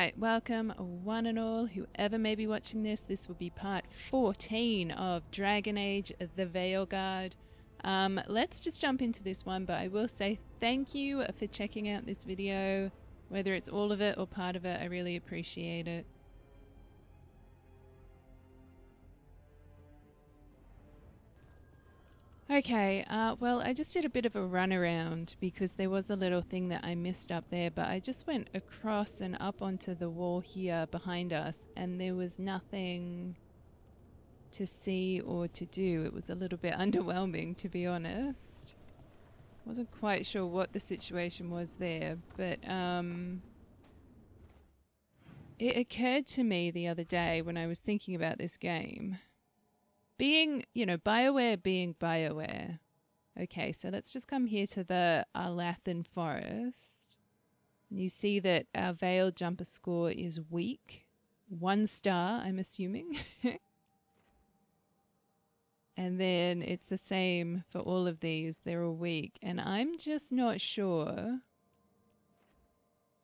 Alright, welcome one and all, whoever may be watching this. This will be part 14 of Dragon Age, the Veilguard. Let's just jump into this one, but I will say thank you for checking out this video. Whether it's all of it or part of it, I really appreciate it. Okay, well, I just did a bit of a runaround because there was a little thing that I missed up there, but I just went across and up onto the wall here behind us, and there was nothing to see or to do. It was a little bit underwhelming, to be honest. Wasn't quite sure what the situation was there, but it occurred to me the other day when I was thinking about this game. Being, you know, BioWare being BioWare. Okay, so let's just come here to the Arlathan Forest. You see that our Veil jumper score is weak. 1 star, I'm assuming. And then it's the same for all of these. They're all weak. And I'm just not sure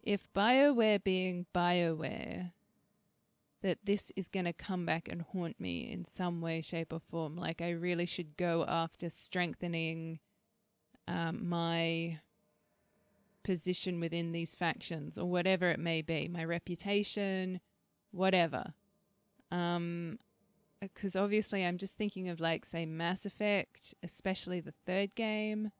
if BioWare being BioWare, that this is going to come back and haunt me in some way, shape, or form. Like, I really should go after strengthening my position within these factions, or whatever it may be, my reputation, whatever. Because obviously I'm just thinking of, like, say, Mass Effect, especially the 3rd game.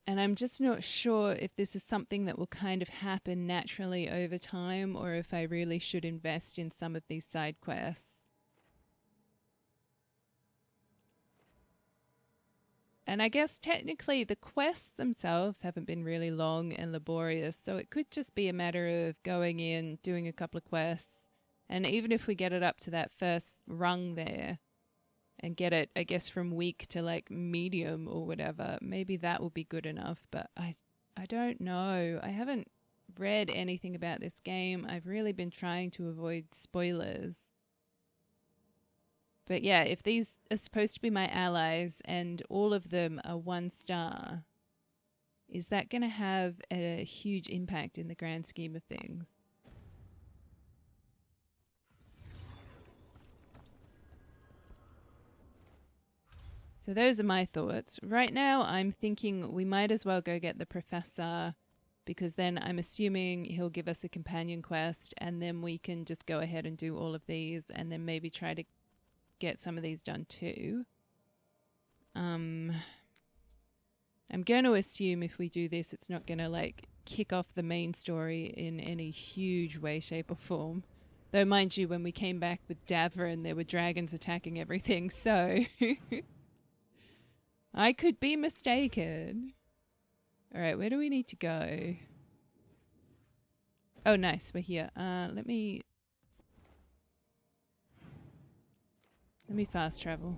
And I'm just not sure if this is something that will kind of happen naturally over time, or if I really should invest in some of these side quests. And I guess technically the quests themselves haven't been really long and laborious, so it could just be a matter of going in, doing a couple of quests, and even if we get it up to that first rung there, and get it, I guess, from weak to like medium or whatever, maybe that will be good enough. But I don't know. I haven't read anything about this game. I've really been trying to avoid spoilers. But yeah, if these are supposed to be my allies and all of them are 1 star, is that going to have a huge impact in the grand scheme of things? So those are my thoughts. Right now, I'm thinking we might as well go get the professor, because then I'm assuming he'll give us a companion quest, and then we can just go ahead and do all of these, and then maybe try to get some of these done too. I'm going to assume if we do this, it's not going to like kick off the main story in any huge way, shape, or form. Though, mind you, when we came back with Davrin, there were dragons attacking everything, so... I could be mistaken. Alright, where do we need to go? Oh, nice, we're here. Let me fast travel.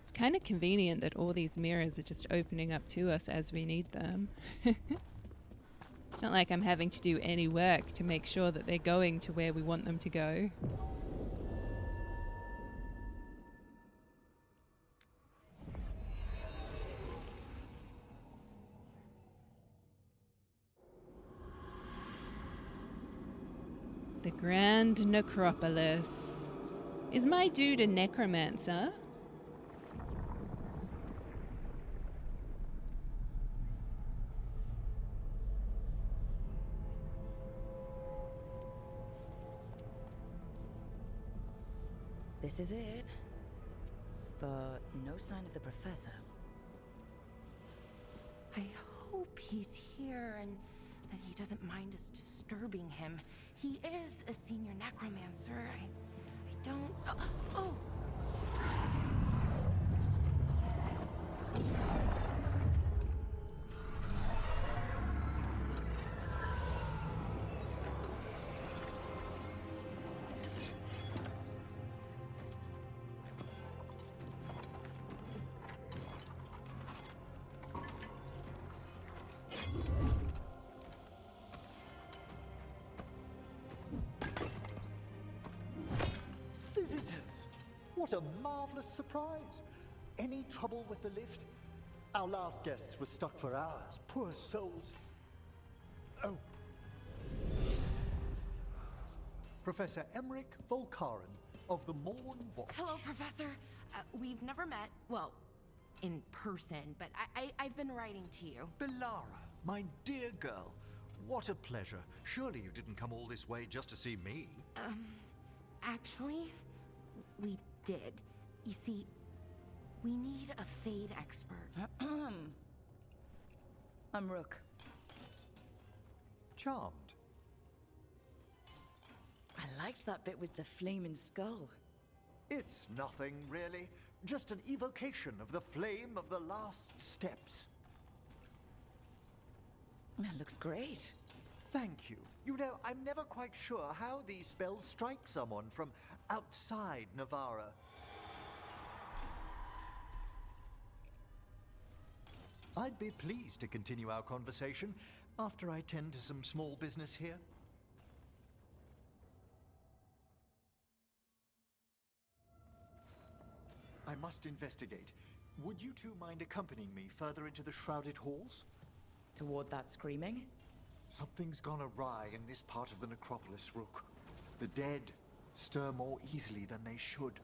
It's kind of convenient that all these mirrors are just opening up to us as we need them. It's not like I'm having to do any work to make sure that they're going to where we want them to go. The Grand Necropolis. Is my dude a necromancer? This is it. But no sign of the professor. I hope he's here and that he doesn't mind us disturbing him. He is a senior necromancer. I don't... Oh! Visitors! What a marvelous surprise. Any trouble with the lift? Our last guests were stuck for hours. Poor souls. Oh. Professor Emmerich Volkaren of the Morn Watch. Hello, Professor. We've never met, well, in person, but I've been writing to you. Belara, my dear girl. What a pleasure. Surely you didn't come all this way just to see me. Actually, we did. You see, we need a Fade expert. I'm Rook. Charmed. I liked that bit with the flaming skull. It's nothing, really. Just an evocation of the flame of the last steps. That looks great. Thank you. You know, I'm never quite sure how these spells strike someone from outside Navarra. I'd be pleased to continue our conversation after I tend to some small business here. I must investigate. Would you two mind accompanying me further into the shrouded halls? Toward that screaming? Something's gone awry in this part of the necropolis, Rook. The dead stir more easily than they should.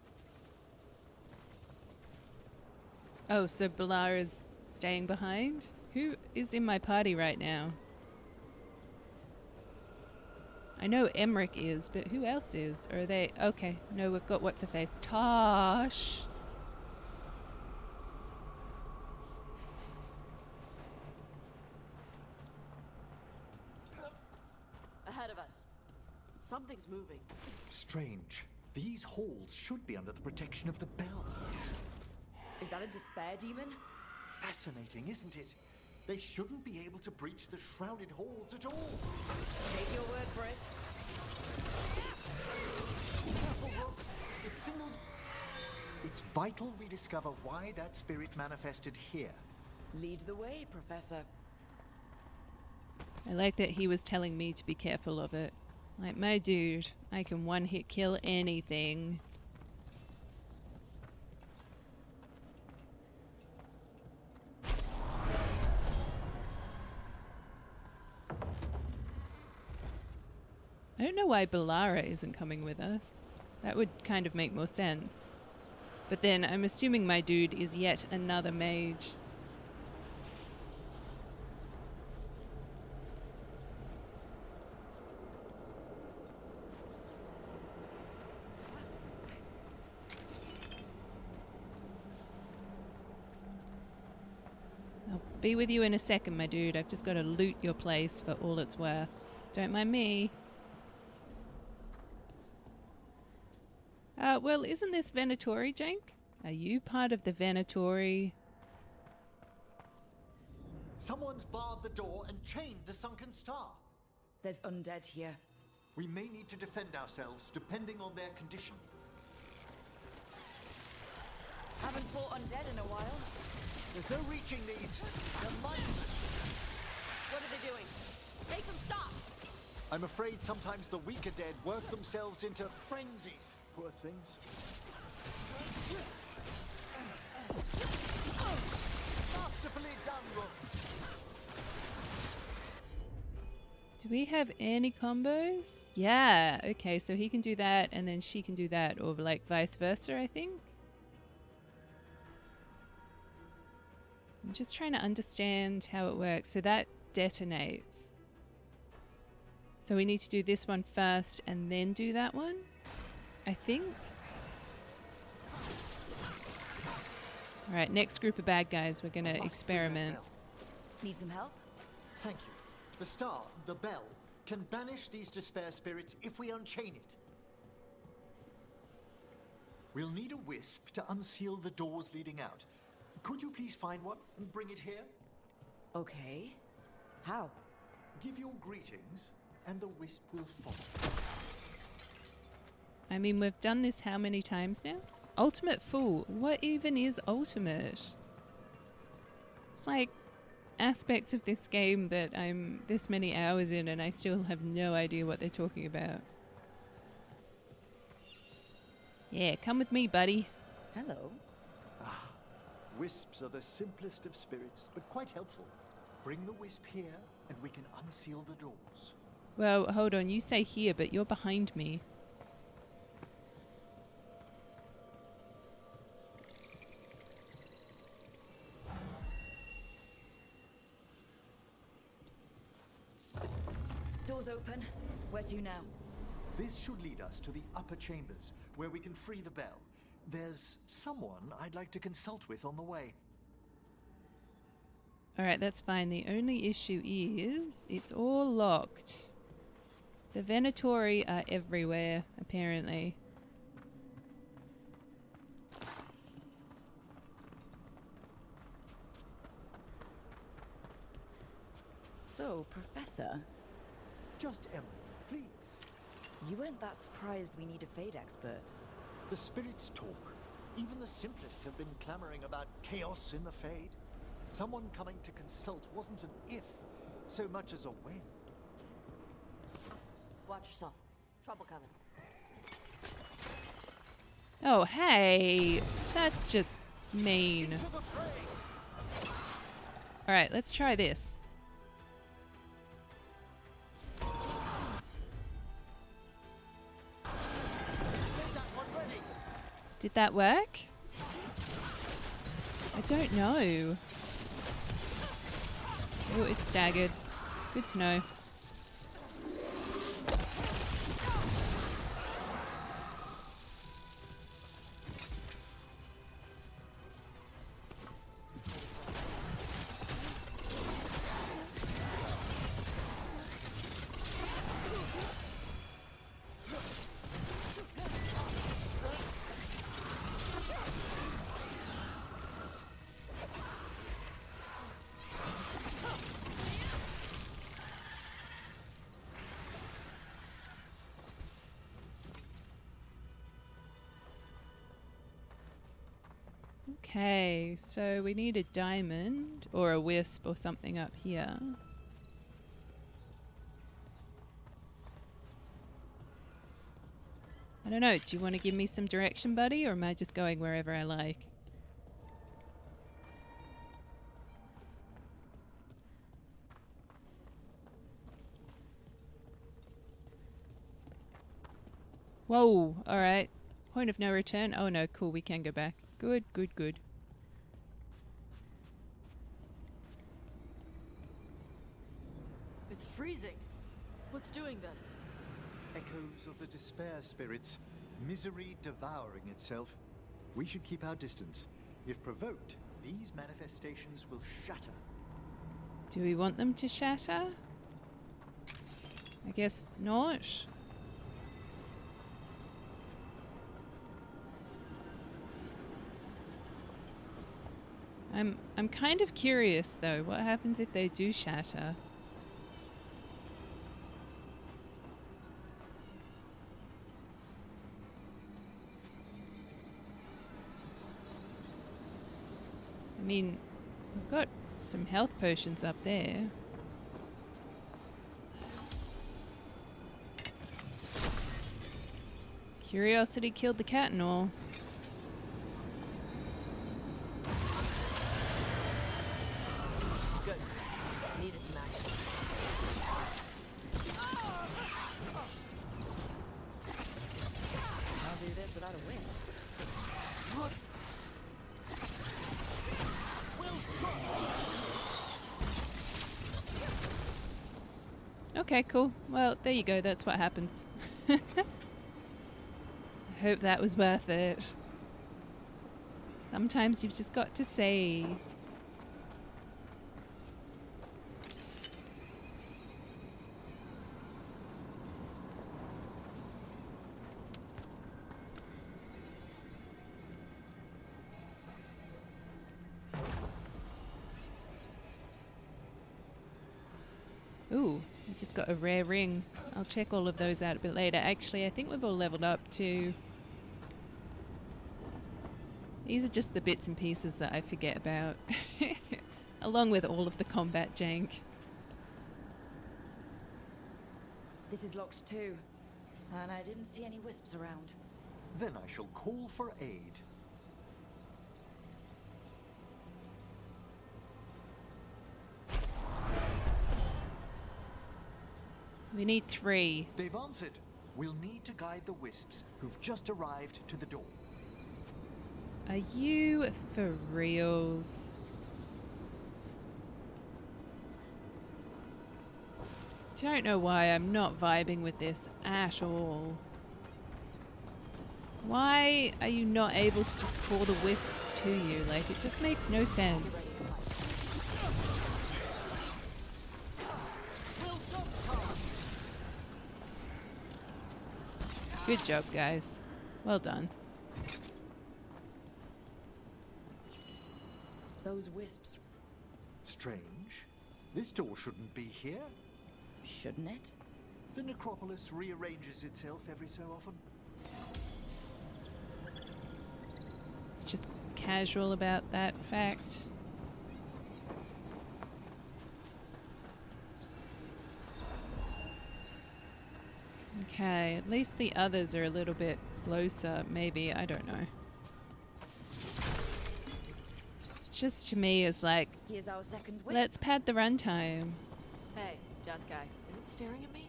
Oh, so Belara's staying behind? Who is in my party right now? I know Emmerich is, but who else is? Or are they... Okay, no, we've got what's-her-face. Tosh! Ahead of us. Something's moving. Strange. These halls should be under the protection of the bell. Is that a despair demon? Fascinating, isn't it? They shouldn't be able to breach the shrouded halls at all. Take your word for it. Careful, Rook. It signaled... It's vital we discover why that spirit manifested here. Lead the way, Professor. I like that he was telling me to be careful of it. Like, my dude, I can one-hit kill anything. I don't know why Belara isn't coming with us. That would kind of make more sense. But then I'm assuming my dude is yet another mage. I'll be with you in a second, my dude. I've just got to loot your place for all it's worth. Don't mind me. Well, isn't this Venatori, Jank? Are you part of the Venatori? Someone's barred the door and chained the sunken star. There's undead here. We may need to defend ourselves, depending on their condition. Haven't fought undead in a while. There's no reaching these. They're mighty. What are they doing? Make them stop! I'm afraid sometimes the weaker dead work themselves into frenzies. Poor things. Masterfully done, Rook. Do we have any combos? Yeah, okay, so he can do that and then she can do that, or like vice versa, I think. I'm just trying to understand how it works. So that detonates. So we need to do this one first and then do that one, I think. Alright, next group of bad guys, we're gonna experiment. Need some help? Thank you. The star, the bell, can banish these despair spirits if we unchain it. We'll need a wisp to unseal the doors leading out. Could you please find one and bring it here? Okay. How? Give your greetings, and the wisp will follow. I mean, we've done this how many times now? Ultimate Fool. What even is ultimate? It's like aspects of this game that I'm this many hours in and I still have no idea what they're talking about. Yeah, come with me, buddy. Hello. Wisps are the simplest of spirits, but quite helpful. Bring the wisp here, and we can unseal the doors. Well, hold on. You say here, but you're behind me. Doors open. Where to now? This should lead us to the upper chambers, where we can free the bell. There's someone I'd like to consult with on the way. Alright, that's fine. The only issue is it's all locked. The Venatori are everywhere, apparently. So, Professor, Just Emily, please. you weren't that surprised we need a Fade expert. The spirits talk. Even the simplest have been clamoring about chaos in the Fade. Someone coming to consult wasn't an if, so much as a when. Watch yourself. Trouble coming. Oh, hey! That's just mean. Alright, let's try this. Did that work? I don't know. Oh, it's staggered. Good to know. Okay, so we need a diamond or a wisp or something up here. I don't know, do you want to give me some direction, buddy, or am I just going wherever I like? Whoa, alright. Point of no return. Oh no, cool, we can go back. Good, good, good. It's freezing. What's doing this? Echoes of the despair spirits, misery devouring itself. We should keep our distance. If provoked, these manifestations will shatter. Do we want them to shatter? I guess not. I'm kind of curious though, what happens if they do shatter? I mean, we've got some health potions up there. Curiosity killed the cat and all. Good. Needed some action. I'll do this without a wisp. Okay, cool. Well, there you go. That's what happens. I hope that was worth it. Sometimes you've just got to say. Ooh, we just got a rare ring. I'll check all of those out a bit later. Actually, I think we've all leveled up too. These are just the bits and pieces that I forget about. Along with all of the combat jank. This is locked too. And I didn't see any wisps around. Then I shall call for aid. We need 3. They've answered. We'll need to guide the wisps who've just arrived to the door. Are you for reals? Don't know why I'm not vibing with this at all. Why are you not able to just call the wisps to you? Like, it just makes no sense. Good job, guys. Well done. Those wisps, Strange. This door shouldn't be here. shouldn't it? The necropolis rearranges itself every so often. It's just casual about that fact. Okay, at least the others are a little bit closer, maybe, I don't know. It's just to me is like, Here's our second wisp. let's pad the runtime. Hey, Jazz guy, is it staring at me?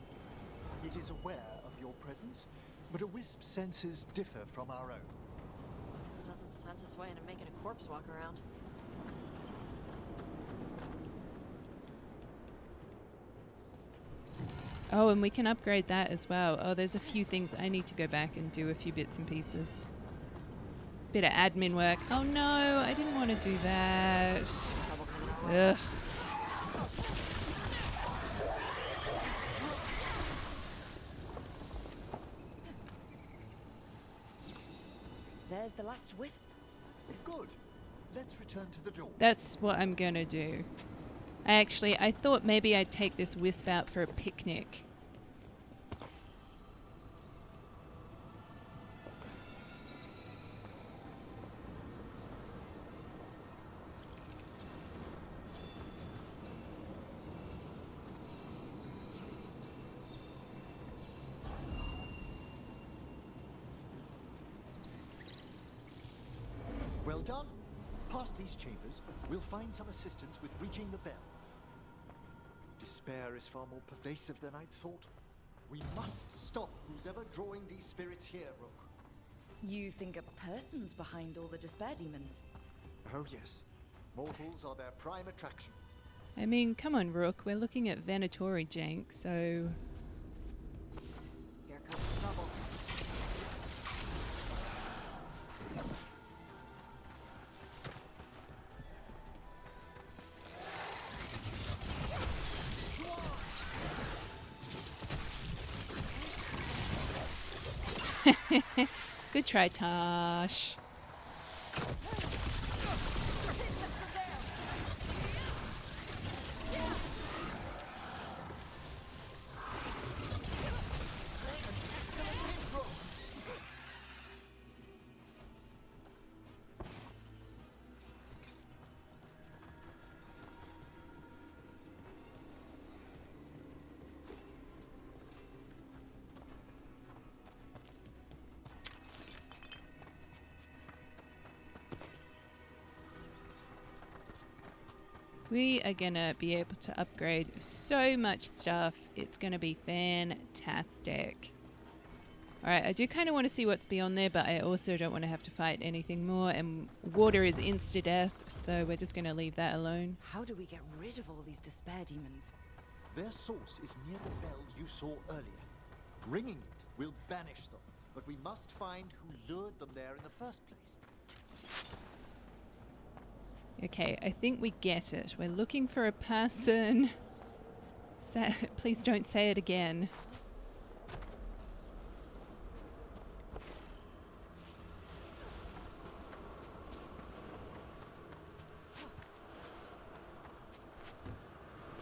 It is aware of your presence, but a wisp's senses differ from our own. Guess it doesn't sense its way into making a corpse walk around. Oh, and we can upgrade that as well. Oh, there's a few things I need to go back and do a few bits and pieces. Bit of admin work. Oh no, I didn't want to do that. Trouble coming our way. Ugh. There's the last wisp. Good. Let's return to the door. That's what I'm gonna do. I thought maybe I'd take this wisp out for a picnic. Well done. Past these chambers, we'll find some assistance with reaching the bell. Despair is far more pervasive than I'd thought. We must stop who's ever drawing these spirits here, Rook. You think a person's behind all the despair demons? Oh yes. Mortals are their prime attraction. I mean, come on, Rook. We're looking at Venatori jank, so... Here comes trouble. Good try, Tosh. We are gonna be able to upgrade so much stuff. It's gonna be fantastic. Alright, I do kind of want to see what's beyond there, but I also don't want to have to fight anything more. And water is insta-death, so we're just gonna leave that alone. How do we get rid of all these despair demons? Their source is near the bell you saw earlier. Ringing it will banish them, but we must find who lured them there in the first place. Okay, I think we get it. We're looking for a person. Please don't say it again.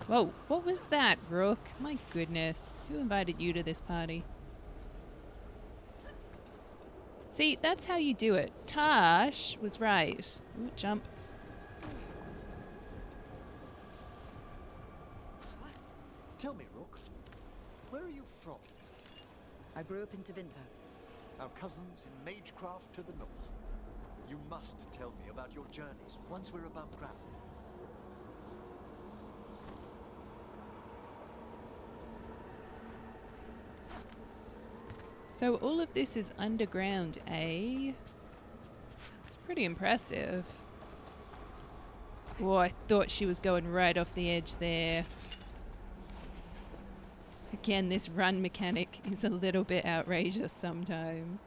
Whoa, what was that, Rook? My goodness. Who invited you to this party? See, that's how you do it. Tosh was right. Ooh, jump. Tell me, Rook, where are you from? I grew up in Tevinter. our cousins in Magecraft to the north. You must tell me about your journeys once we're above ground. So all of this is underground, eh? It's pretty impressive. Oh, I thought she was going right off the edge there. Again, this run mechanic is a little bit outrageous sometimes.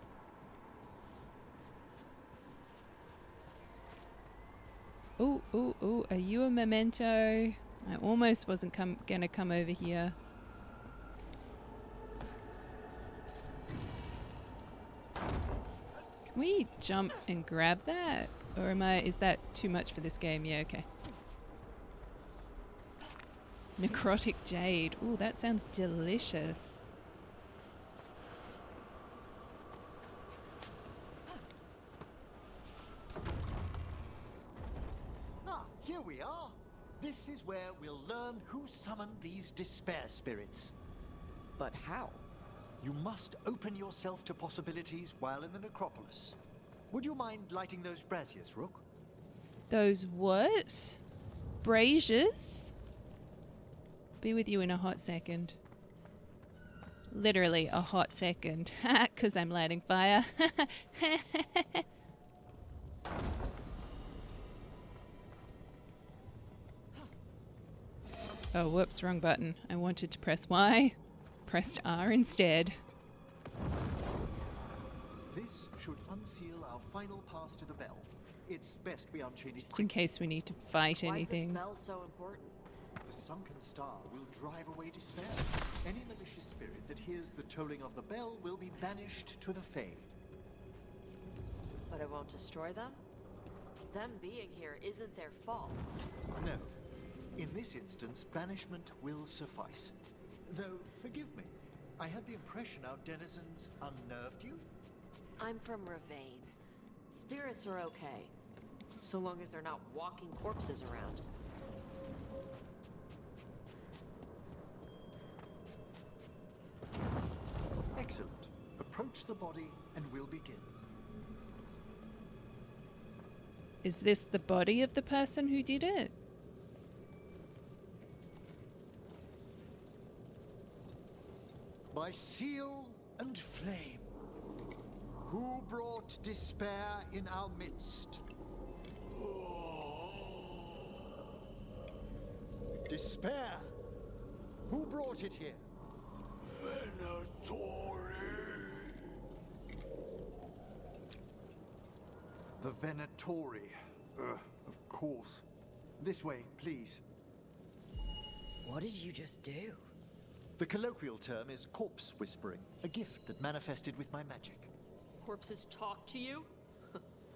Ooh, ooh, ooh, are you a memento? I almost wasn't gonna come over here. Can we jump and grab that? Or is that too much for this game? Yeah, okay. Necrotic jade. Ooh, that sounds delicious. Ah, here we are. This is where we'll learn who summoned these despair spirits. But how? You must open yourself to possibilities while in the necropolis. Would you mind lighting those braziers, Rook? Those what? Braziers? Be with you in a hot second. Literally a hot second. Because I'm lighting fire. Oh, whoops, wrong button. I wanted to press Y. Pressed R instead. This should unseal our final pass to the bell. It's best we unchain it Just in case we need to fight anything. Why is this bell so important? The sunken star will drive away despair. Any malicious spirit that hears the tolling of the bell will be banished to the Fade. But it won't destroy them? Them being here isn't their fault. No. In this instance, banishment will suffice. Though, forgive me, I had the impression our denizens unnerved you? I'm from Ravane. Spirits are okay, so long as they're not walking corpses around. Excellent. Approach the body and we'll begin. Is this the body of the person who did it? By seal and flame, who brought despair in our midst? Despair? Who brought it here? Venatori. The Venatori. Of course. This way, please. What did you just do? The colloquial term is corpse whispering, a gift that manifested with my magic. Corpses talk to you?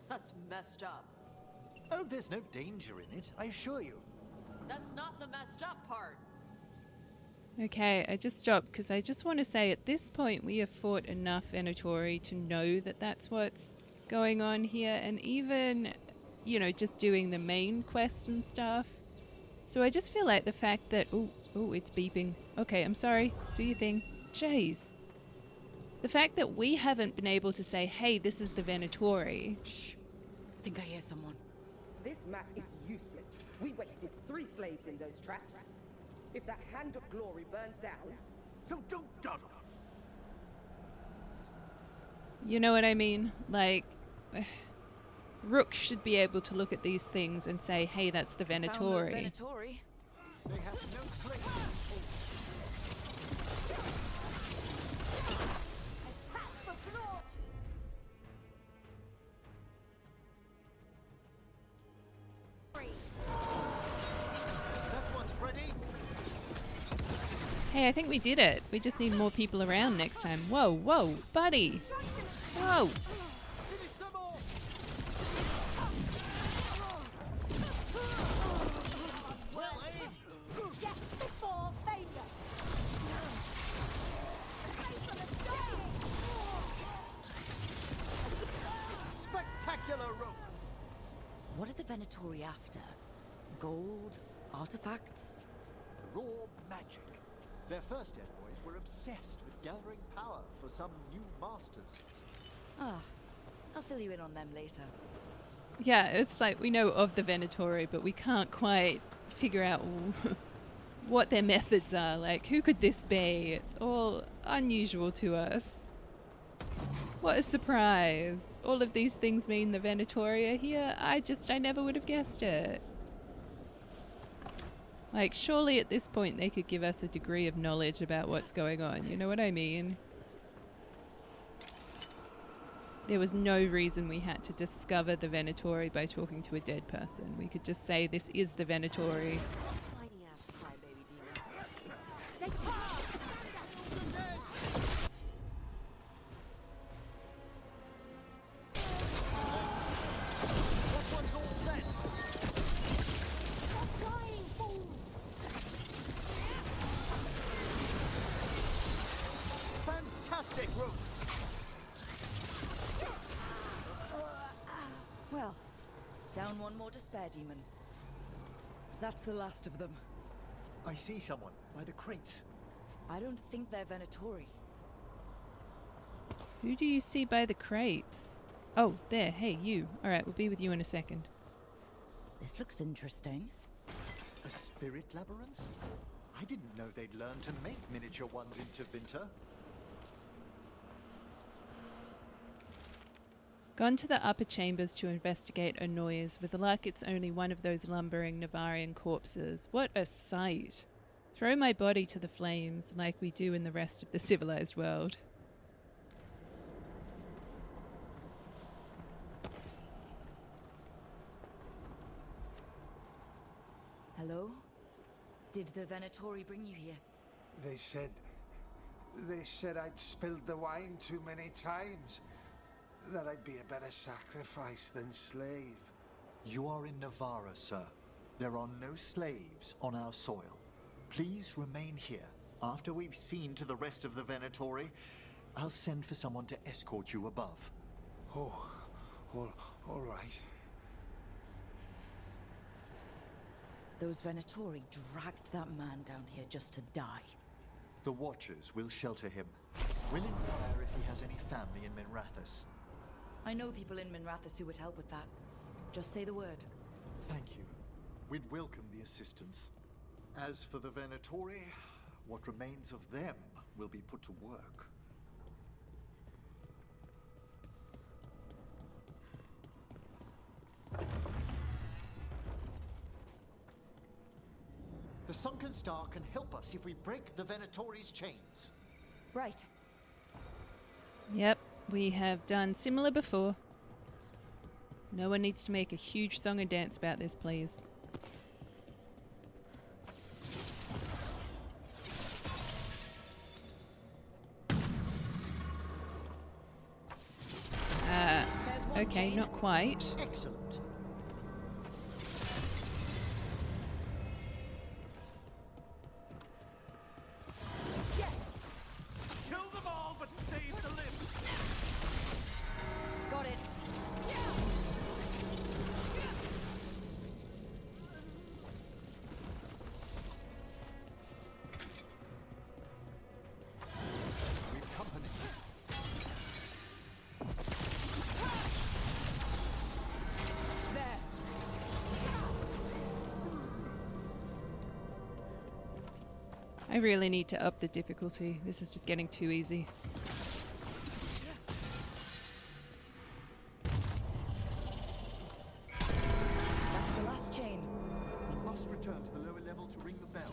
That's messed up. Oh, there's no danger in it, I assure you. That's not the messed up part. Okay, I just stopped because I just want to say at this point we have fought enough Venatori to know that that's what's going on here, and even, you know, just doing the main quests and stuff. So I just feel like the fact that... Oh, it's beeping. Okay, I'm sorry. Do your thing. Jeez. The fact that we haven't been able to say, hey, this is the Venatori. Shh. I think I hear someone. This map is useless. We wasted 3 slaves in those traps. If that Hand of Glory burns down... So don't dawdle. You know what I mean? Like, Rook should be able to look at these things and say, hey, that's the Found those Venatori. Venatori. They have no place. That one's ready. Hey, I think we did it. We just need more people around next time. Whoa, whoa, buddy. Whoa. Finish them all. Well aimed. Spectacular rope. What are the Venatori after? Gold? Artifacts? Raw magic. Their first envoys were obsessed with gathering power for some new masters. Ah, I'll fill you in on them later. Yeah, it's like we know of the Venatori, but we can't quite figure out what their methods are. Like, who could this be? It's all unusual to us. What a surprise. All of these things mean the Venatori are here. I never would have guessed it. Like, surely at this point they could give us a degree of knowledge about what's going on. You know what I mean? There was no reason we had to discover the Venatori by talking to a dead person. We could just say this is the Venatori. Tiny ass crybaby demon. Fantastic, Rook! Well, down one more despair demon. That's the last of them. I see someone by the crates. I don't think they're Venatori. Who do you see by the crates? Oh, there. Hey, you. Alright, we'll be with you in a second. This looks interesting. A spirit labyrinth? I didn't know they'd learn to make miniature ones in Tevinter. Gone to the upper chambers to investigate a noise. With luck, it's only one of those lumbering Navarian corpses. What a sight! Throw my body to the flames, like we do in the rest of the civilized world. Hello? Did the Venatori bring you here? They said I'd spilled the wine too many times. That I'd be a better sacrifice than slave. You are in Navarra, sir. There are no slaves on our soil. Please remain here. After we've seen to the rest of the Venatori, I'll send for someone to escort you above. Oh, all right. Those Venatori dragged that man down here just to die. The Watchers will shelter him. We'll inquire if he has any family in Minrathous. I know people in Minrathous who would help with that. Just say the word. Thank you. We'd welcome the assistance. As for the Venatori, what remains of them will be put to work. The Sunken Star can help us if we break the Venatori's chains. Right. Yep, we have done similar before. No one needs to make a huge song and dance about this, please. Okay, not quite. Excellent. Kill them all, but save the limbs. Got it. We've company. There. I really need to up the difficulty. This is just getting too easy. That's the last chain. We must return to the lower level to ring the bell.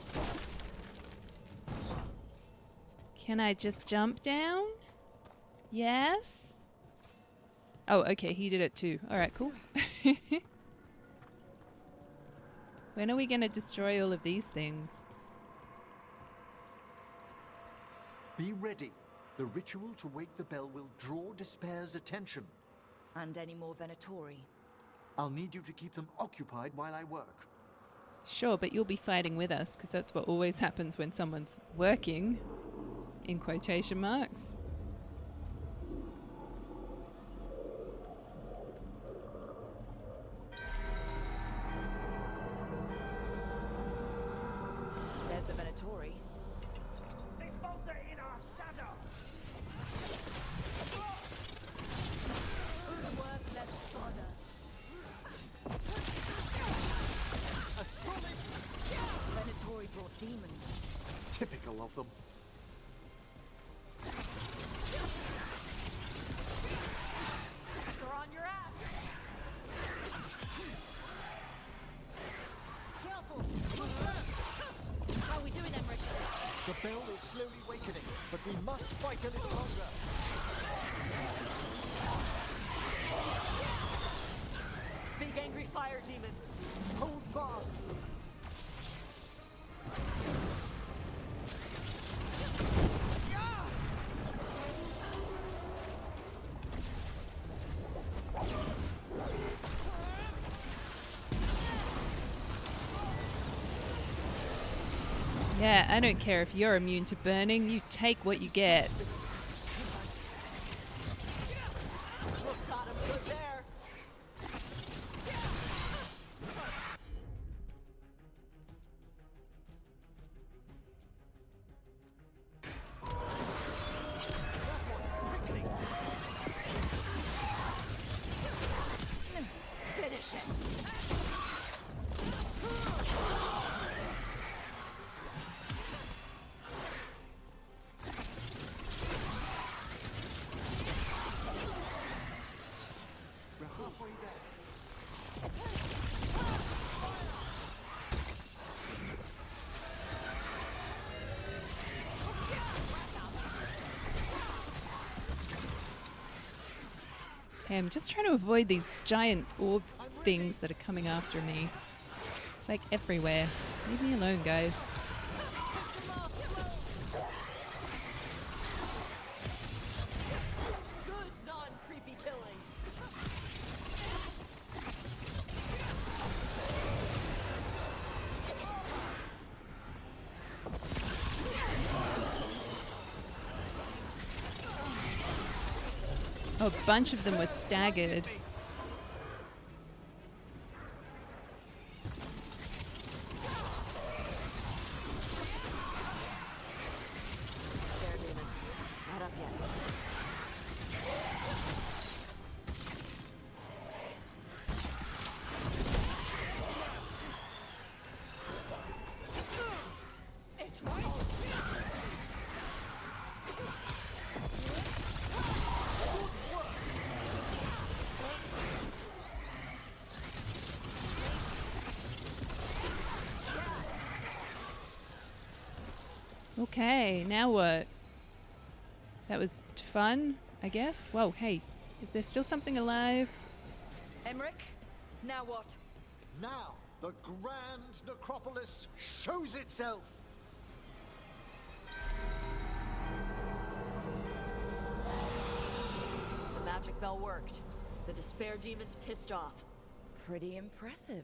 Can I just jump down? Yes? Oh, okay, he did it too. Alright, cool. When are we going to destroy all of these things? Be ready. The ritual to wake the bell will draw Despair's attention. And any more Venatori. I'll need you to keep them occupied while I work. Sure, but you'll be fighting with us, because that's what always happens when someone's working. In quotation marks. There's the Venatori. They falter in our shadow. We're slowly weakening, but we must fight a little longer. Big angry fire demon. Hold fast. Yeah, I don't care if you're immune to burning, you take what you get. Got him good there. Finish it. We're halfway there. Okay, I'm just trying to avoid these giant orb things that are coming after me. It's like everywhere. Leave me alone, guys. Good non-creepy killing. Oh, a bunch of them were staggered. There, demon. Not up yet. It's right. Okay, now what? That was fun, I guess. Whoa, hey, is there still something alive? Emmerich, now what? Now, the grand necropolis shows itself. The magic bell worked. The despair demon's pissed off. Pretty impressive.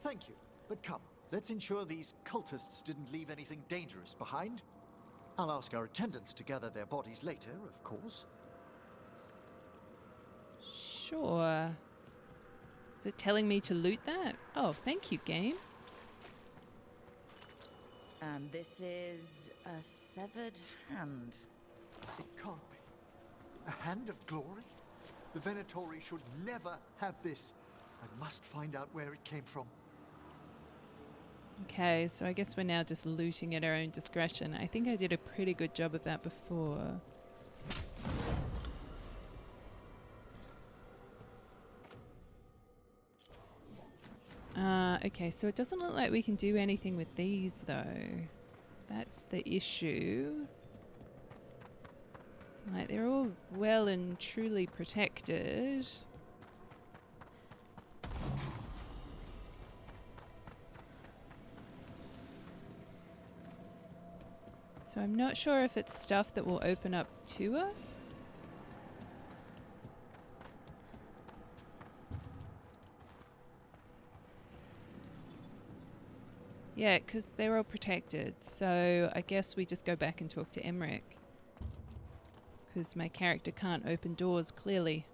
Thank you, but come, let's ensure these cultists didn't leave anything dangerous behind. I'll ask our attendants to gather their bodies later, of course. Sure. Is it telling me to loot that? Oh, thank you, game. And this is a severed hand. It can't be. A hand of glory? The Venatori should never have this. I must find out where it came from. Okay, so I guess we're now just looting at our own discretion. I think I did a pretty good job of that before. Okay, so it doesn't look like we can do anything with these, though. That's the issue. Like, they're all well and truly protected. So I'm not sure if it's stuff that will open up to us. Yeah, because they're all protected. So I guess we just go back and talk to Emmerich. Because my character can't open doors, clearly.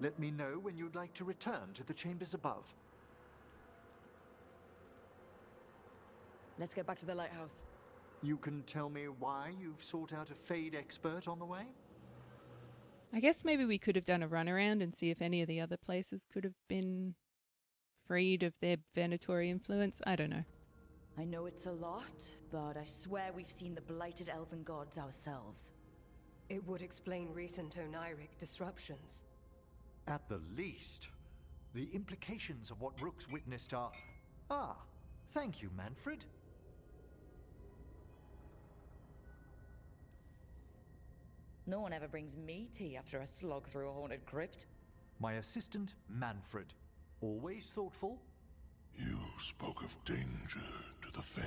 Let me know when you'd like to return to the chambers above. Let's get back to the lighthouse. You can tell me why you've sought out a Fade expert on the way? I guess maybe we could have done a runaround and see if any of the other places could have been freed of their Venatori influence. I don't know. I know it's a lot, but I swear we've seen the blighted elven gods ourselves. It would explain recent Oniric disruptions. At the least, the implications of what Rook's witnessed are... Ah, thank you, Manfred. No one ever brings me tea after a slog through a haunted crypt. My assistant, Manfred. Always thoughtful. You spoke of danger to the Fade.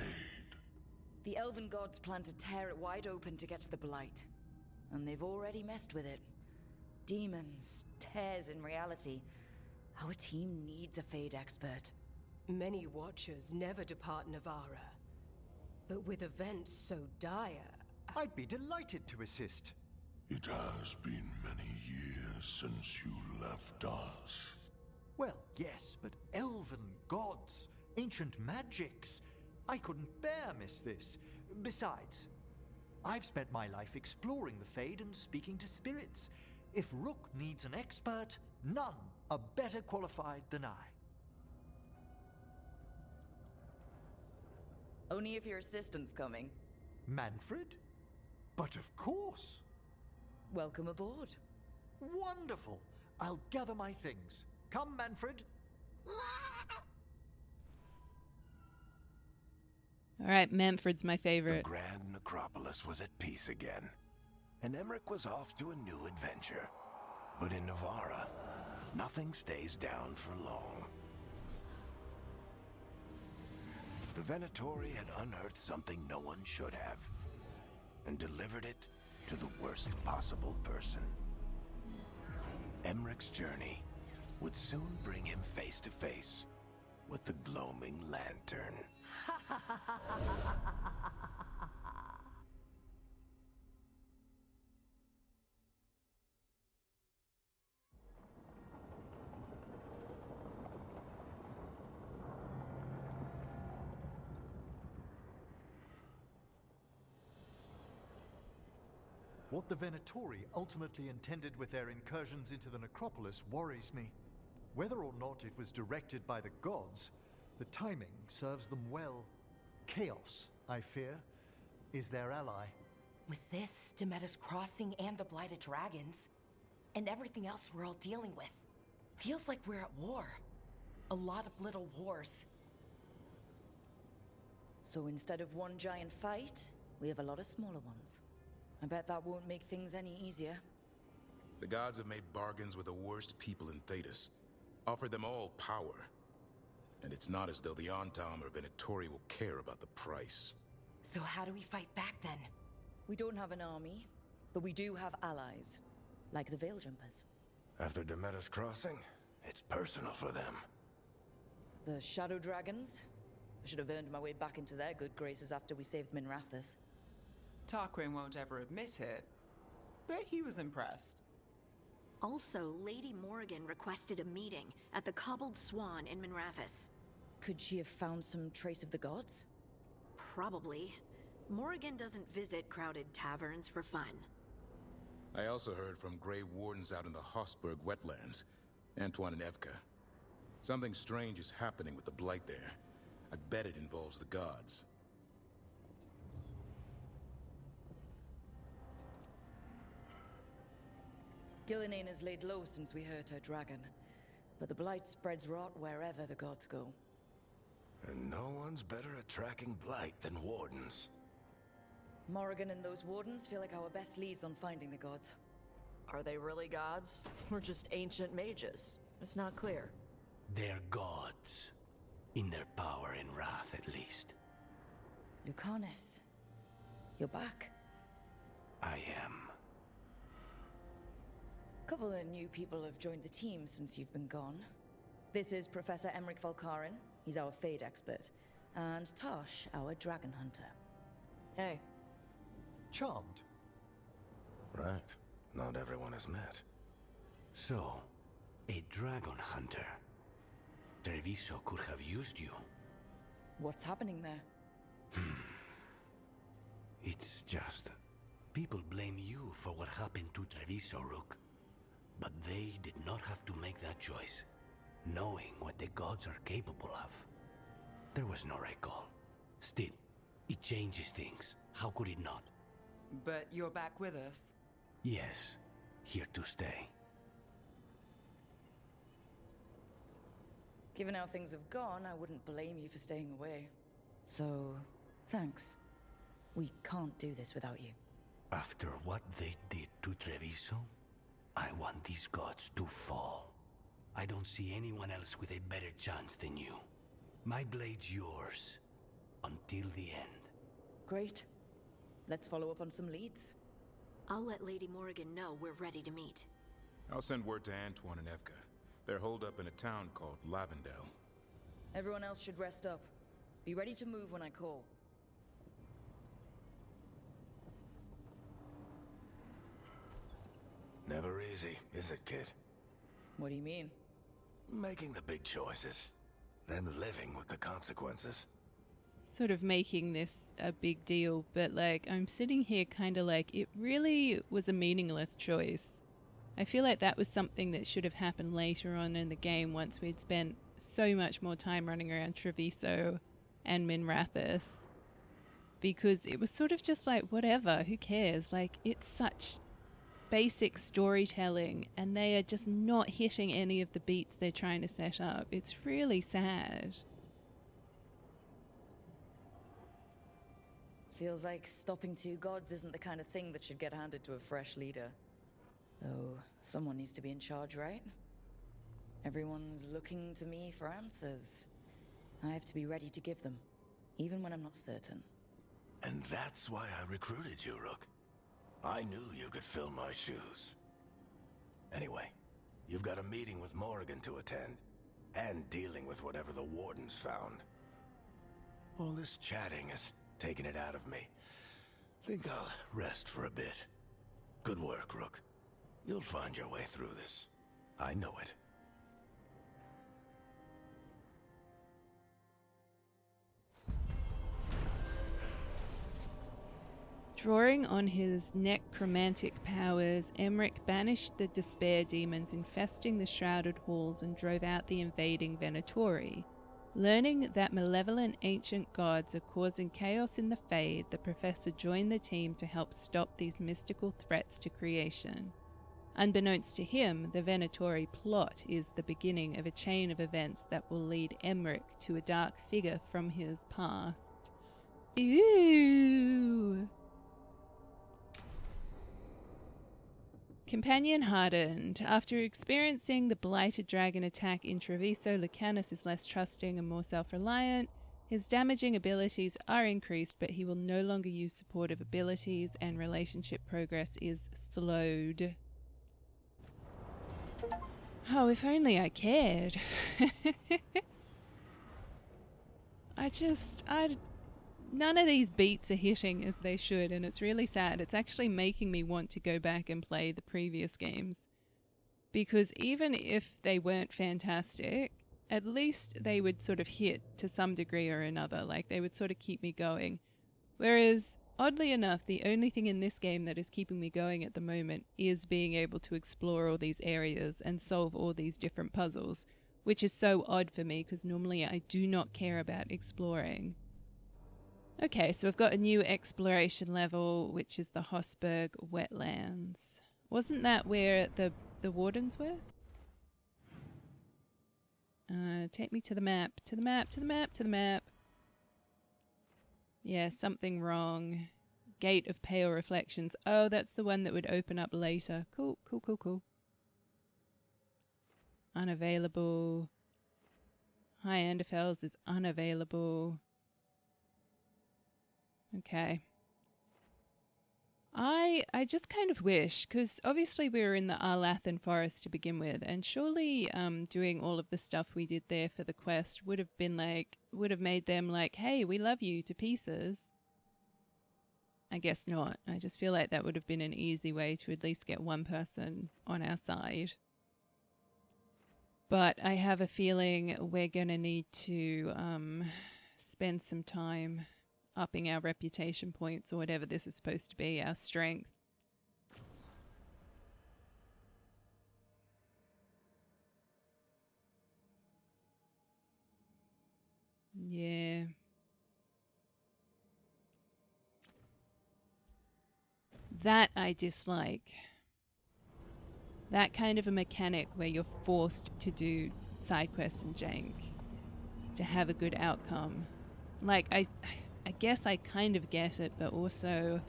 The Elven gods plan to tear it wide open to get to the Blight. And they've already messed with it. Demons, tears in reality. Our team needs a Fade expert. Many Watchers never depart Navarra. But with events so dire... I'd be delighted to assist. It has been many years since you left us. Well, yes, but elven gods, ancient magics. I couldn't bear miss this. Besides, I've spent my life exploring the Fade and speaking to spirits. If Rook needs an expert, none are better qualified than I. Only if your assistant's coming. Manfred? But of course. Welcome aboard. Wonderful. I'll gather my things. Come, Manfred. All right, Manfred's my favorite. The Grand Necropolis was at peace again, and Emmerich was off to a new adventure. But in Navarra, nothing stays down for long. The Venatori had unearthed something no one should have, and delivered it to the worst possible person. Emmerich's journey would soon bring him face to face with the gloaming lantern. What the Venatori ultimately intended with their incursions into the necropolis worries me. Whether or not it was directed by the gods, the timing serves them well. Chaos, I fear, is their ally. With this, Demeter's Crossing and the Blighted Dragons, and everything else we're all dealing with, feels like we're at war. A lot of little wars. So instead of one giant fight, we have a lot of smaller ones. I bet that won't make things any easier. The gods have made bargains with the worst people in Thedas, offered them all power. And it's not as though the Ontom or Venatori will care about the price. So how do we fight back then? We don't have an army, but we do have allies, like the Veil Jumpers. After Demeter's Crossing, it's personal for them. The Shadow Dragons? I should have earned my way back into their good graces after we saved Minrathous. Tarquin won't ever admit it, but he was impressed. Also, Lady Morrigan requested a meeting at the Cobbled Swan in Minrathous. Could she have found some trace of the gods? Probably. Morrigan doesn't visit crowded taverns for fun. I also heard from Grey Wardens out in the Hossberg wetlands, Antoine and Evka. Something strange is happening with the Blight there. I bet it involves the gods. Gillinane has laid low since we hurt her dragon, but the Blight spreads rot wherever the gods go. And no one's better at tracking Blight than Wardens. Morrigan and those Wardens feel like our best leads on finding the gods. Are they really gods? Or just ancient mages? It's not clear. They're gods. In their power and wrath, at least. Lucanus, you're back. I am. A couple of new people have joined the team since you've been gone. This is Professor Emmerich Valkarin. He's our Fade expert. And Tosh, our dragon hunter. Hey. Charmed. Right. Not everyone has met. So, a dragon hunter. Treviso could have used you. What's happening there? It's just... people blame you for what happened to Treviso, Rook. But they did not have to make that choice, knowing what the gods are capable of. There was no recall. Still, it changes things. How could it not? But you're back with us. Yes, here to stay. Given how things have gone, I wouldn't blame you for staying away. So, thanks. We can't do this without you. After what they did to Treviso, I want these gods to fall. I don't see anyone else with a better chance than you. My blade's yours, until the end. Great. Let's follow up on some leads. I'll let Lady Morrigan know we're ready to meet. I'll send word to Antoine and Evka. They're holed up in a town called Lavendel. Everyone else should rest up. Be ready to move when I call. Never easy, is it, kid? What do you mean? Making the big choices, then living with the consequences. Sort of making this a big deal, but like I'm sitting here kind of like it really was a meaningless choice. I feel like that was something that should have happened later on in the game once we'd spent so much more time running around Treviso and Minrathous, because it was sort of just like, whatever, who cares? Like, it's such basic storytelling and they are just not hitting any of the beats they're trying to set up. It's really sad. Feels like stopping two gods isn't the kind of thing that should get handed to a fresh leader. Though, someone needs to be in charge, right? Everyone's looking to me for answers. I have to be ready to give them, even when I'm not certain. And that's why I recruited you, Rook. I knew you could fill my shoes. Anyway, you've got a meeting with Morrigan to attend, and dealing with whatever the Wardens found. All this chatting is taking it out of me. Think I'll rest for a bit. Good work, Rook. You'll find your way through this. I know it. Drawing on his necromantic powers, Emmerich banished the despair demons infesting the shrouded halls and drove out the invading Venatori. Learning that malevolent ancient gods are causing chaos in the Fade, the professor joined the team to help stop these mystical threats to creation. Unbeknownst to him, the Venatori plot is the beginning of a chain of events that will lead Emmerich to a dark figure from his past. Ooh! Companion hardened. After experiencing the blighted dragon attack in Treviso, Lucanus is less trusting and more self-reliant. His damaging abilities are increased, but he will no longer use supportive abilities, and relationship progress is slowed. Oh, if only I cared. None of these beats are hitting as they should, and it's really sad. It's actually making me want to go back and play the previous games. Because even if they weren't fantastic, at least they would sort of hit to some degree or another. Like, they would sort of keep me going. Whereas, oddly enough, the only thing in this game that is keeping me going at the moment is being able to explore all these areas and solve all these different puzzles, which is so odd for me because normally I do not care about exploring. Okay, so we've got a new exploration level, which is the Hosberg Wetlands. Wasn't that where the Wardens were? Take me to the map, to the map, to the map, to the map. Yeah, something wrong. Gate of Pale Reflections. Oh, that's the one that would open up later. Cool, cool, cool, cool. Unavailable. High Enderfells is unavailable. Okay. I just kind of wish, because obviously we were in the Arlathan forest to begin with, and surely doing all of the stuff we did there for the quest would have made them like, hey, we love you to pieces. I guess not. I just feel like that would have been an easy way to at least get one person on our side. But I have a feeling we're going to need to spend some time upping our reputation points, or whatever this is supposed to be, our strength. Yeah. That I dislike. That kind of a mechanic where you're forced to do side quests and jank to have a good outcome. Like, I guess I kind of get it, but also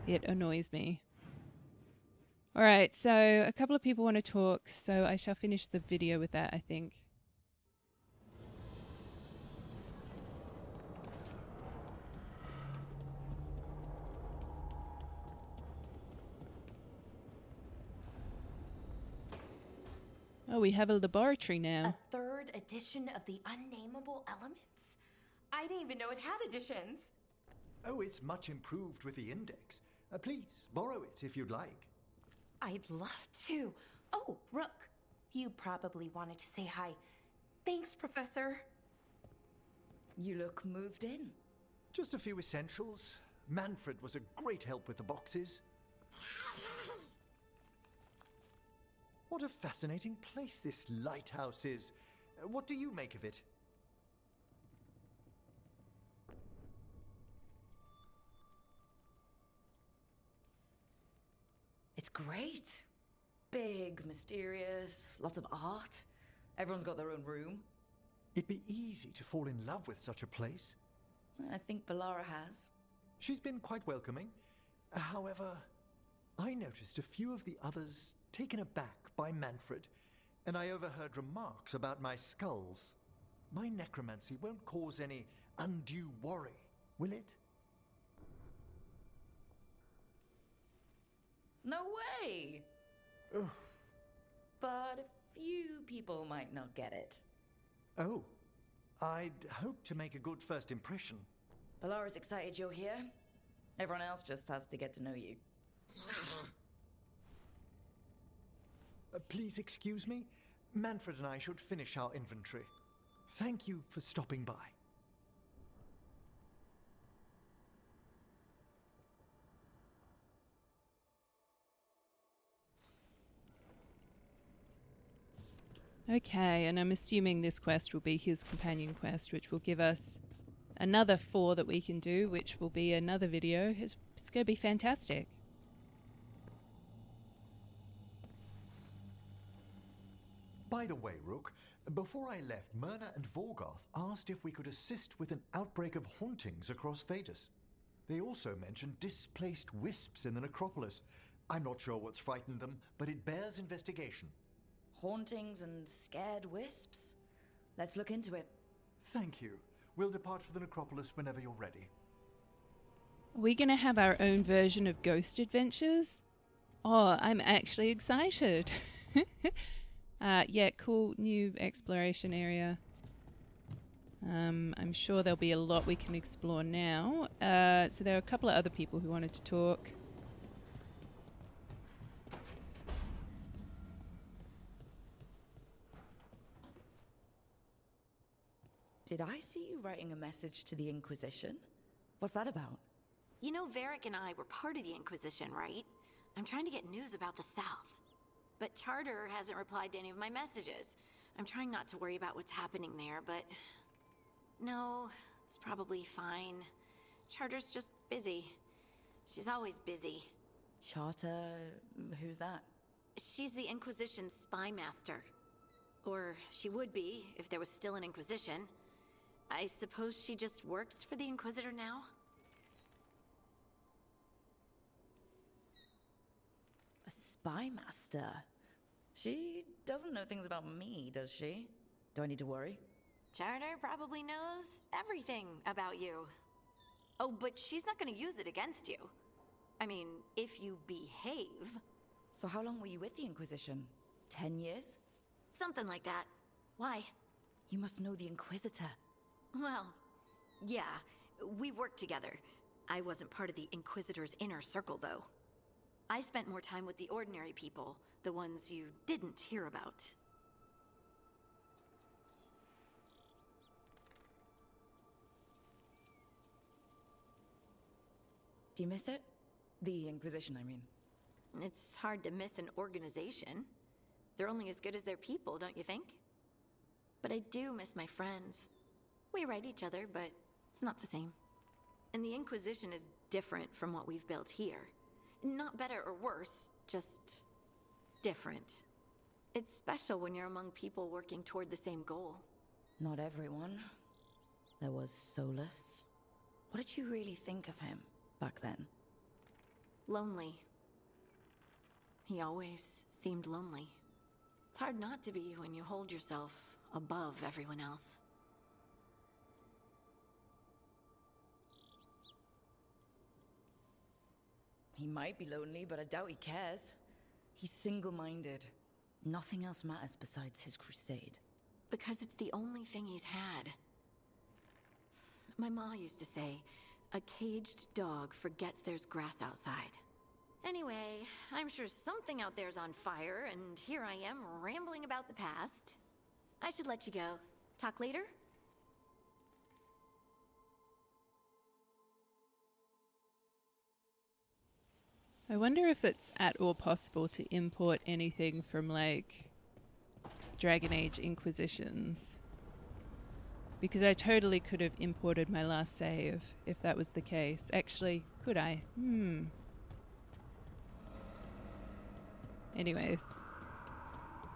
it annoys me. Alright, so a couple of people want to talk, so I shall finish the video with that, I think. Oh, we have a laboratory now. A third edition of the Unnameable Elements? I didn't even know it had editions. Oh, it's much improved with the index. Please, borrow it if you'd like. I'd love to. Oh, Rook, you probably wanted to say hi. Thanks, Professor. You look moved in. Just a few essentials. Manfred was a great help with the boxes. What a fascinating place this lighthouse is. What do you make of it? It's great. Big, mysterious, lots of art. Everyone's got their own room. It'd be easy to fall in love with such a place. I think Bellara has. She's been quite welcoming. However, I noticed a few of the others taken aback by Manfred, and I overheard remarks about my skulls. My necromancy won't cause any undue worry, will it? No way! Oh. But a few people might not get it. Oh, I'd hope to make a good first impression. Bellara's excited you're here. Everyone else just has to get to know you. Please excuse me. Manfred and I should finish our inventory. Thank you for stopping by. Okay, and I'm assuming this quest will be his companion quest, which will give us another 4 that we can do, which will be another video. It's going to be fantastic. By the way, Rook, before I left, Myrna and Veilguard asked if we could assist with an outbreak of hauntings across Thedas. They also mentioned displaced wisps in the necropolis. I'm not sure what's frightened them, but it bears investigation. Hauntings and scared wisps? Let's look into it. Thank you. We'll depart for the necropolis whenever you're ready. Are we going to have our own version of Ghost Adventures? Oh, I'm actually excited. Yeah, cool new exploration area. I'm sure there'll be a lot we can explore now. So there are a couple of other people who wanted to talk. Did I see you writing a message to the Inquisition? What's that about? You know, Varric and I were part of the Inquisition, right? I'm trying to get news about the South. But Charter hasn't replied to any of my messages. I'm trying not to worry about what's happening there, but... No, it's probably fine. Charter's just busy. She's always busy. Charter? Who's that? She's the Inquisition's spy master. Or she would be, if there was still an Inquisition. I suppose she just works for the Inquisitor now? A spy master? She doesn't know things about me, does she? Do I need to worry? Charter probably knows everything about you. Oh, but she's not going to use it against you. I mean, if you behave. So how long were you with the Inquisition? 10 years? Something like that. Why? You must know the Inquisitor. Well, yeah, we worked together. I wasn't part of the Inquisitor's inner circle, though. I spent more time with the ordinary people, the ones you didn't hear about. Do you miss it? The Inquisition, I mean. It's hard to miss an organization. They're only as good as their people, don't you think? But I do miss my friends. We write each other, but it's not the same. And the Inquisition is different from what we've built here. Not better or worse, just different. It's special when you're among people working toward the same goal. Not everyone. There was Solus. What did you really think of him back then? Lonely. He always seemed lonely. It's hard not to be when you hold yourself above everyone else. He might be lonely, but I doubt he cares. He's single-minded. Nothing else matters besides his crusade. Because it's the only thing he's had. My ma used to say, a caged dog forgets there's grass outside. Anyway, I'm sure something out there's on fire, and here I am rambling about the past. I should let you go. Talk later? I wonder if it's at all possible to import anything from, like, Dragon Age Inquisitions. Because I totally could have imported my last save, if that was the case. Actually, could I? Anyways.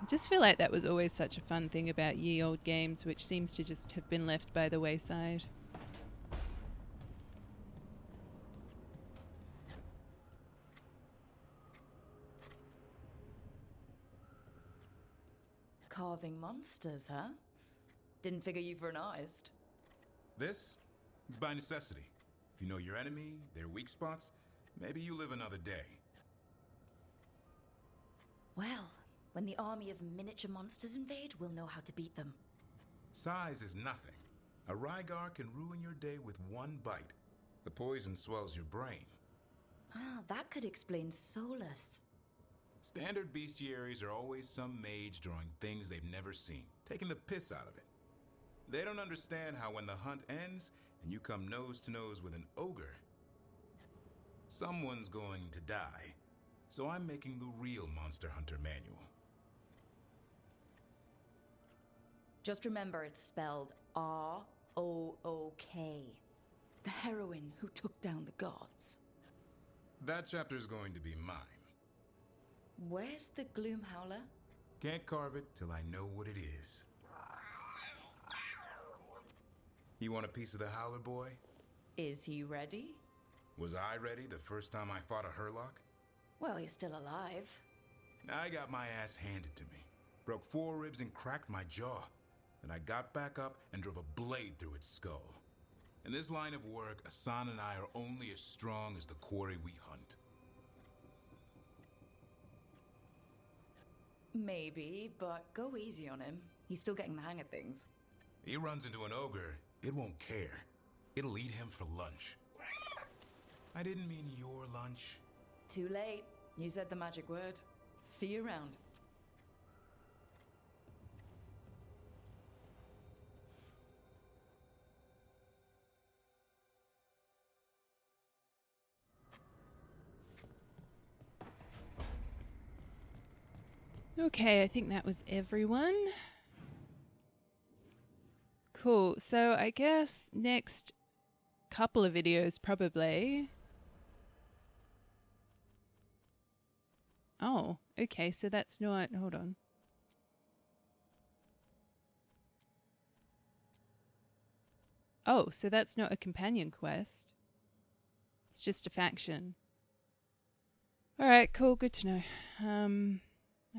I just feel like that was always such a fun thing about ye old games, which seems to just have been left by the wayside. Carving monsters, huh? Didn't figure you for an artist. This? It's by necessity. If you know your enemy, their weak spots, maybe you live another day. Well, when the army of miniature monsters invade, we'll know how to beat them. Size is nothing. A Rygar can ruin your day with one bite. The poison swells your brain. Ah, that could explain Solus. Standard bestiaries are always some mage drawing things they've never seen, taking the piss out of it. They don't understand how when the hunt ends and you come nose to nose with an ogre, someone's going to die. So I'm making the real Monster Hunter manual. Just remember it's spelled R-O-O-K. The heroine who took down the gods. That chapter's going to be mine. Where's the Gloom Howler? Can't carve it till I know what it is. You want a piece of the Howler boy? Is he ready? Was I ready the first time I fought a Hurlock? Well, you're still alive. I got my ass handed to me. Broke 4 ribs and cracked my jaw. Then I got back up and drove a blade through its skull. In this line of work, Asan and I are only as strong as the quarry we hunt. Maybe, but go easy on him. He's still getting the hang of things. He runs into an ogre, it won't care. It'll eat him for lunch. I didn't mean your lunch. Too late. You said the magic word. See you around. Okay, I think that was everyone. Cool. So I guess next couple of videos probably. Oh, okay. So that's not, hold on. Oh, so that's not a companion quest. It's just a faction. All right, cool. Good to know.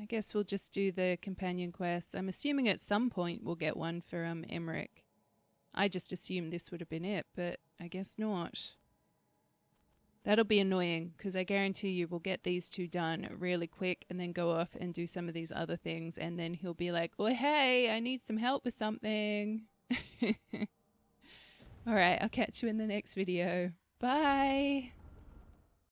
I guess we'll just do the companion quests. I'm assuming at some point we'll get one for Emmerich. I just assumed this would have been it, but I guess not. That'll be annoying, because I guarantee you we'll get these two done really quick and then go off and do some of these other things, and then he'll be like, oh, hey, I need some help with something. Alright, I'll catch you in the next video. Bye!